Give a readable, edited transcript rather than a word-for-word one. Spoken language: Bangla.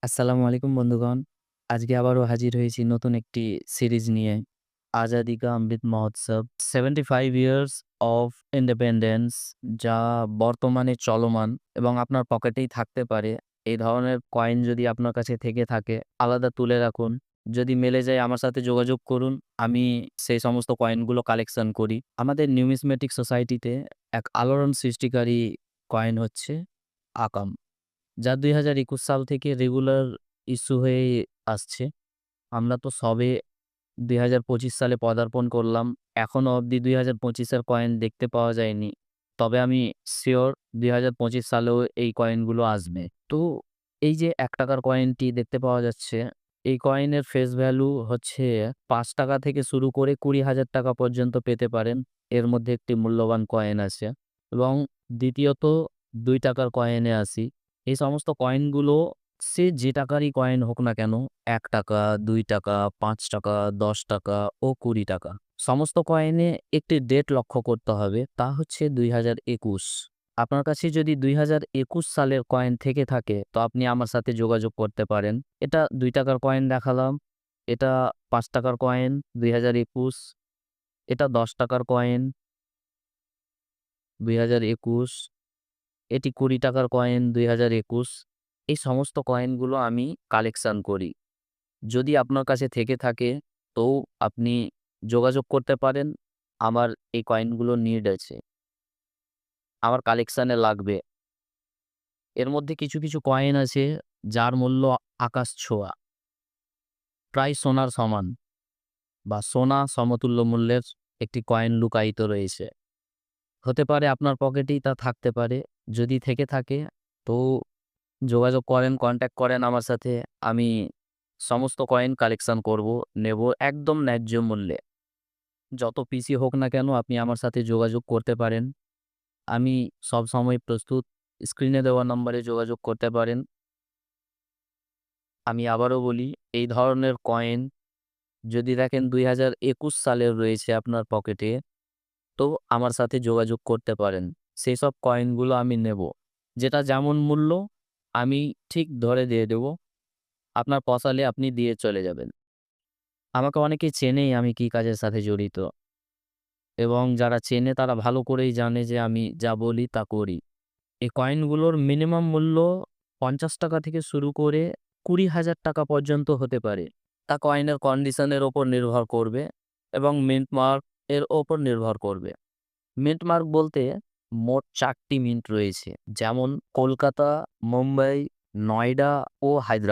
আসসালামু আলাইকুম বন্ধুগণ। আজকে আবারও হাজির হয়েছি নতুন একটি সিরিজ নিয়ে। আজাদি কা Amrit Mahotsav 75 years of independence, যা বর্তমানে চলমান এবং আপনার পকেটেই থাকতে পারে। এই ধরনের কয়েন যদি আপনার কাছে থেকে থাকে, আলাদা তুলে রাখুন। যদি মেলে যায় আমার সাথে যোগাযোগ করুন। আমি সেই সমস্ত কয়েনগুলো কালেকশন করি। আমাদের নিউমিসমেটিক সোসাইটিতে এক আলোড়ন সৃষ্টিকারী কয়েন হচ্ছে আকাম। যা ২০২১ সাল থেকে রেগুলার ইস্যু হয়ে আসছে। আমরা তো সবে ২০২৫ সালে পদার্পণ করলাম। এখনো অবধি ২০২৫ এর কয়েন দেখতে পাওয়া যায়নি। তবে আমি সিওর ২০২৫ সালেও এই কয়েনগুলো আসবে। তো এই যে ৳১ কয়েনটি দেখতে পাওয়া যাচ্ছে, এই কয়েনের ফেস ভ্যালু হচ্ছে ৳৫ থেকে শুরু করে ৳২০,০০০ পর্যন্ত পেতে পারেন। এর মধ্যে একটি মূল্যবান কয়েন আছে এবং দ্বিতীয়ত ৳২ কয়েনে আসি। এই সমস্ত কয়েনগুলো সে যে টাকারই কয়েন হোক না কেন, ৳১, ৳২, ৳৫, ৳১০ ও ৳২০। সমস্ত কয়েনে একটি ডেট লক্ষ্য করতে হবে, তা হচ্ছে ২০২১। আপনার কাছে যদি ২০২১ সালের কয়েন থেকে থাকে, তো আপনি আমার সাথে যোগাযোগ করতে পারেন। এটা ৳২ কয়েন দেখালাম, এটা ৳৫ কয়েন ২০২১, এটা ৳১০ কয়েন ২০২১, এটি ৳২০ কয়েন ২০২১। এই সমস্ত কয়েনগুলো আমি কালেকশন করি। যদি আপনার কাছে থেকে থাকে তো আপনি যোগাযোগ করতে পারেন। আমার এই কয়েনগুলো নিড আছে। আমার কালেকশনে লাগবে। এর মধ্যে কিছু কয়েন আছে যার মূল্য আকাশ ছোঁয়া। প্রায় সোনার সমান বা সোনা সমতুল্য মূল্যের একটি কয়েন লুকায়িত রয়েছে। হতে পারে আপনার পকেটেই তা থাকতে পারে। যদি থেকে থাকে তো যোগাযোগ করেন, কনট্যাক্ট করেন আমার সাথে। আমি সমস্ত কয়েন কালেকশন করব, নেব একদম ন্যায্য মূল্যে। যত পিসই হোক না কেন আপনি আমার সাথে যোগাযোগ করতে পারেন। আমি সবসময় প্রস্তুত। স্ক্রিনে দেওয়া নম্বরে যোগাযোগ করতে পারেন। আমি আবারও বলি, এই ধরনের কয়েন যদি দেখেন ২০২১ সালের রয়েছে আপনার পকেটে, তো আমার সাথে যোগাযোগ করতে পারেন। সেসব কয়েনগুলো আমি নেব। যেটা যেমন মূল্য আমি ঠিক ধরে দিয়ে দেব। আপনার পোষালে আপনি দিয়ে চলে যাবেন। আমাকে অনেকেই চেনেই আমি কি কাজের সাথে জড়িত এবং যারা চেনে তারা ভালো করেই জানে যে আমি যা বলি তা করি। এই কয়েনগুলোর মিনিমাম মূল্য ৳৫০ থেকে শুরু করে ৳২০,০০০ পর্যন্ত হতে পারে। তা কয়েনের কন্ডিশনের ওপর নির্ভর করবে এবং মিন্ট মার্ক এর ওপর নির্ভর করবে। মিন্ট মার্ক বলতে মোট ৪ টি মিন্ট রয়েছে। যেমন কলকাতা, মুম্বাই, নয়ডা ও হায়দ্রাবাদ।